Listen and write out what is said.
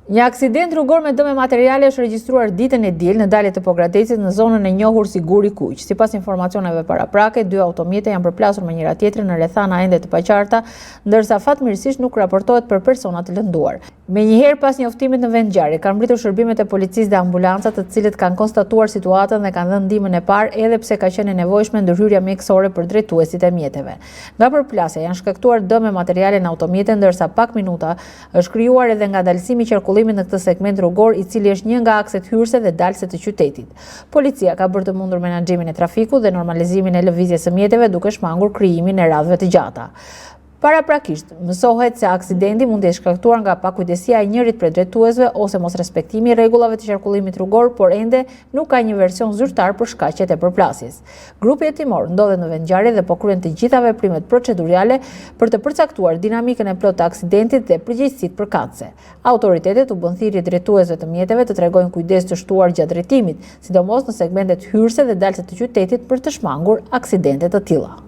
Një aksident rrugor me dëme materiale është regjistruar ditën e diel në dalje të Pogradecit në zonën e njohur si Guri Kuq. Sipas informacioneve paraprake, 2 automjete janë përplasur me njëra tjetrën në rrethana ende të paqarta, ndërsa fatmirësisht nuk raportohet për persona të lënduar. Menjëherë pas njoftimit në vend ngjarje, kanë mbritur shërbimet e policisë dhe ambulancat, të cilët kanë konstatuar situatën dhe kanë dhënë ndihmën e parë, edhe pse ka qenë e nevojshme ndërhyrja mjekësore për drejtuesit e mjeteve. Nga përplasja janë shkaktuar dëme materiale në automjete, ndërsa pak minuta është krijuar edhe ngadalësimi qarkullimit në këtë segment rrugor, i cili është një nga akset hyrëse dhe dalëse të qytetit. Policia ka bërë të mundur menaxhimin e trafikut dhe normalizimin e lëvizjes së mjeteve, duke shmangur krijimin e radhëve të gjata. Paraprakisht, mësohet se aksidenti mund të jetë shkaktuar nga pakujdesia e njërit prej drejtuesve ose mos respektimi i rregullave të qarkullimit rrugor, por ende nuk ka një version zyrtar për shkaqjet e përplasjes. Grupi hetimor ndodhet në vend ngjarje dhe po kryen të gjitha veprimet procedurale për të përcaktuar dinamikën e plotë të aksidentit dhe përgjegjësitë përkatëse. Autoritetet u bën thirrje drejtuesve të mjeteve të tregojnë kujdes të shtuar gjatë drejtimit, sidomos në segmentet hyrëse dhe dalëse të qytetit për të shmangur aksidente të tilla.